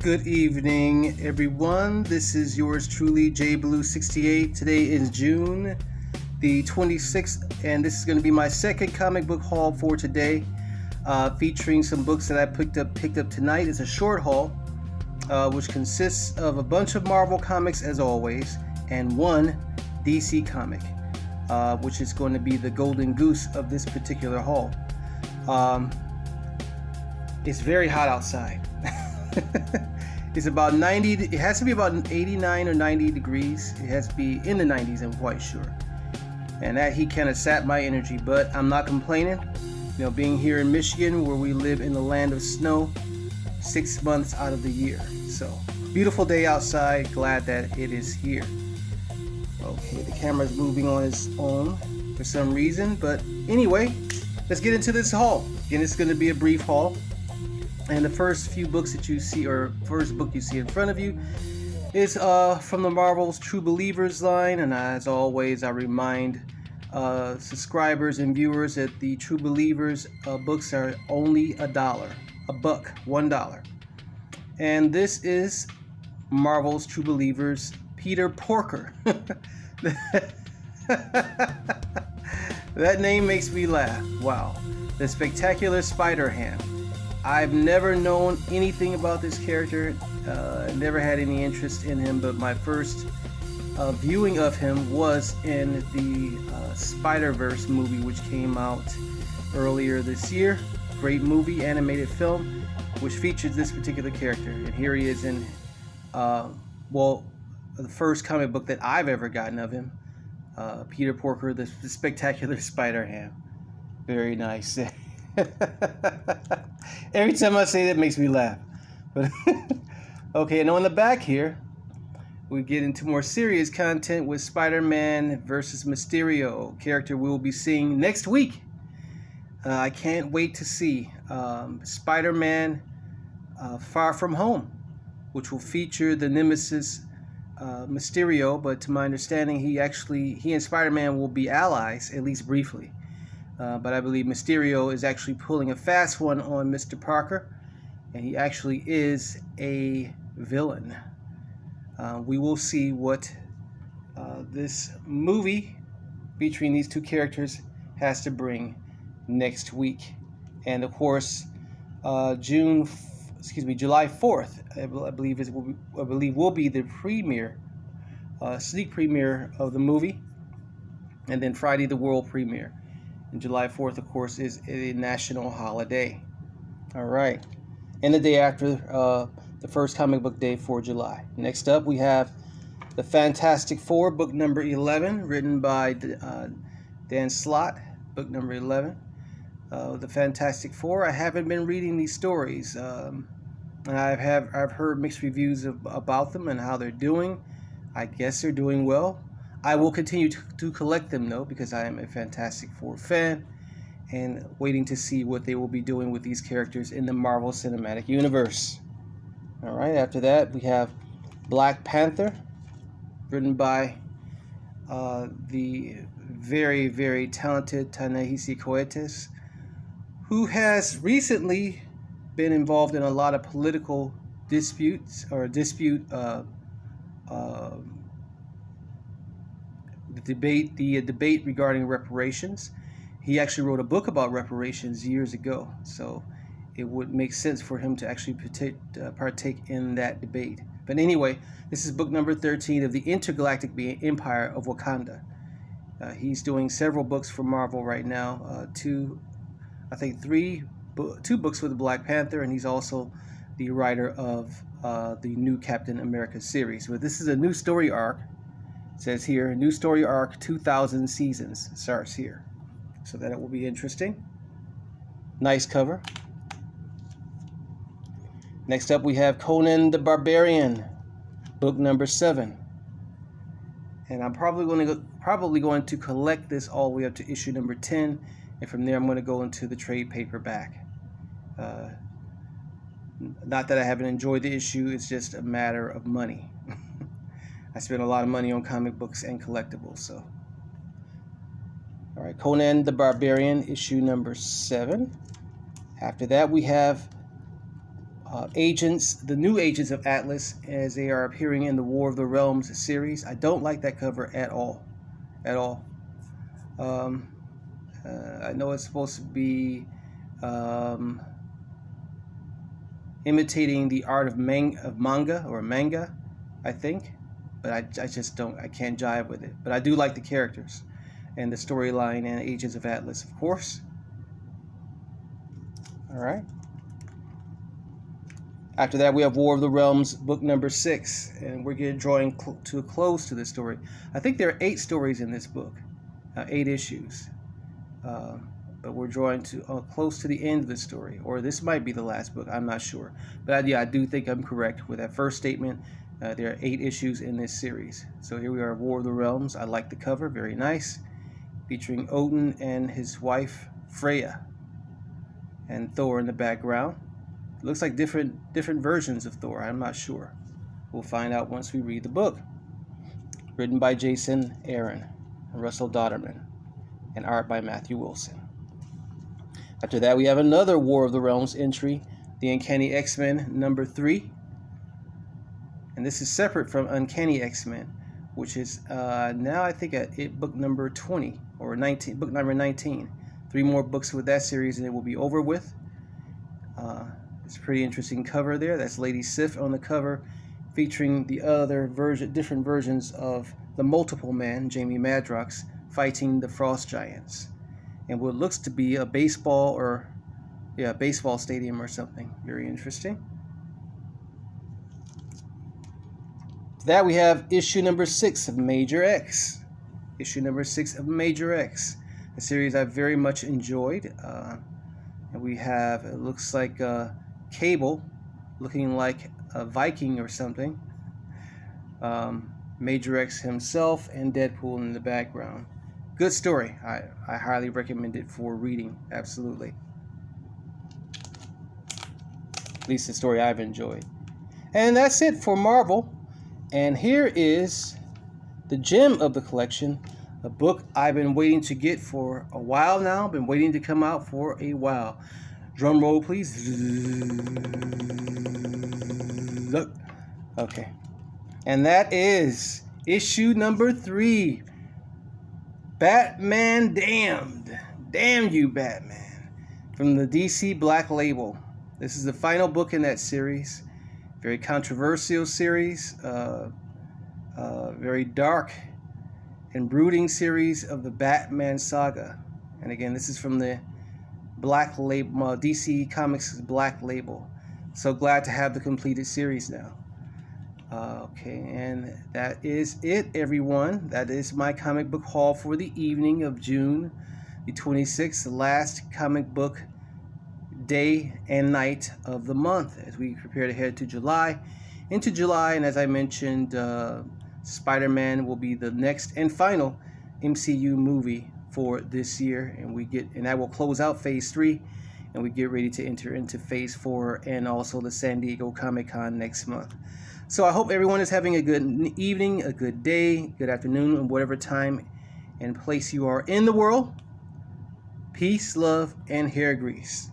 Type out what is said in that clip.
Good evening, everyone. This is yours truly, JBlue68. Today is June the 26th, and this is going to be my second comic book haul for today, featuring some books that I picked up tonight. It's a short haul, which consists of a bunch of Marvel comics, as always, and one DC comic, which is going to be the golden goose of this particular haul. It's very hot outside. It's about 90, it has to be about 89 or 90 degrees. It has to be in the 90s, I'm quite sure. And that heat kind of sapped my energy, but I'm not complaining. You know, being here in Michigan, where we live in the land of snow 6 months out of the year. So, beautiful day outside, glad that it is here. Okay, the camera's moving on its own for some reason, but anyway, let's get into this haul. Again, it's going to be a brief haul. And the first few books that you see, or first book you see in front of you, is from the Marvel's True Believers line. And as always, I remind subscribers and viewers that the True Believers books are only $1, $1. And this is Marvel's True Believers, Peter Porker. That name makes me laugh. Wow. The Spectacular Spider-Ham. I've never known anything about this character, never had any interest in him, but my first viewing of him was in the Spider-Verse movie, which came out earlier this year. Great movie, animated film, which features this particular character. And here he is in, the first comic book that I've ever gotten of him, Peter Porker, the Spectacular Spider-Ham. Very nice. Every time I say that, it makes me laugh. But okay, and on the back here, we get into more serious content with Spider-Man versus Mysterio, character we will be seeing next week. I can't wait to see Spider-Man Far From Home, which will feature the nemesis Mysterio, but to my understanding, he and Spider-Man will be allies, at least briefly. But I believe Mysterio is actually pulling a fast one on Mr. Parker, and he actually is a villain. We will see what this movie featuring these two characters has to bring next week. And of course, July 4th, I believe will be the premiere, sneak premiere of the movie, and then Friday the world premiere. And July 4th, of course, is a national holiday. All right. And the day after the first comic book day for July. Next up, we have The Fantastic Four, book number 11, written by Dan Slott, book number 11. The Fantastic Four. I haven't been reading these stories. And I've heard mixed reviews about them and how they're doing. I guess they're doing well. I will continue to collect them, though, because I am a Fantastic Four fan and waiting to see what they will be doing with these characters in the Marvel Cinematic Universe. All right, after that, we have Black Panther, written by the very, very talented Ta-Nehisi Coates, who has recently been involved in a lot of political disputes, or the debate regarding reparations. He actually wrote a book about reparations years ago, so it would make sense for him to actually partake in that debate. But anyway, this is book number 13 of the Intergalactic Empire of Wakanda. He's doing several books for Marvel right now. Two books with the Black Panther, and he's also the writer of the new Captain America series. But this is a new story arc. It says here, new story arc, 2,000 seasons. It starts here. So that it will be interesting. Nice cover. Next up, we have Conan the Barbarian, book number 7. And I'm probably going to collect this all the way up to issue number 10. And from there, I'm going to go into the trade paperback. Not that I haven't enjoyed the issue. It's just a matter of money. I spend a lot of money on comic books and collectibles, so. All right, Conan the Barbarian, issue number 7. After that, we have the new agents of Atlas, as they are appearing in the War of the Realms series. I don't like that cover at all. I know it's supposed to be imitating the art of manga, I think, but I just I can't jive with it. But I do like the characters and the storyline and Agents of Atlas, of course. All right. After that, we have War of the Realms, book number 6, and we're getting drawing to a close to this story. I think there are 8 stories in this book, 8 issues, but we're drawing to close to the end of the story, or this might be the last book. I'm not sure, but yeah, I do think I'm correct with that first statement. There are 8 issues in this series. So here we are, War of the Realms. I like the cover, very nice, featuring Odin and his wife Freya, and Thor in the background. It looks like different versions of Thor. I'm not sure. We'll find out once we read the book. Written by Jason Aaron and Russell Dodderman, and art by Matthew Wilson. After that, we have another War of the Realms entry, The Uncanny X-Men number 3. And this is separate from Uncanny X-Men, which is now I think at book number 20 or 19, book number 19. 3 more books with that series and it will be over with. It's a pretty interesting cover there. That's Lady Sif on the cover, featuring the other different versions of the Multiple Man, Jamie Madrox, fighting the Frost Giants, and what looks to be a baseball stadium or something. Very interesting. That we have issue number 6 of Major X. Issue number 6 of Major X, a series I very much enjoyed. And we have, it looks like Cable, looking like a Viking or something. Major X himself and Deadpool in the background. Good story. I highly recommend it for reading. Absolutely. At least the story I've enjoyed. And that's it for Marvel. And here is the gem of the collection, a book I've been waiting to get for a while now. Been waiting to come out for a while. Drum roll, please. Look. Okay. And that is issue number 3. Batman Damned. Damn you, Batman. From the DC Black Label. This is the final book in that series. Very controversial series. Very dark and brooding series of the Batman saga. And again, this is from the Black Label, DC Comics Black Label. So glad to have the completed series now. Okay, and that is it, everyone. That is my comic book haul for the evening of June the 26th, the last comic book day and night of the month, as we prepare to head to July. Into July, and as I mentioned, Spider-Man will be the next and final MCU movie for this year, and that will close out Phase 3, and we get ready to enter into Phase 4 and also the San Diego Comic-Con next month. So I hope everyone is having a good evening, a good day, good afternoon, whatever time and place you are in the world. Peace, love, and hair grease.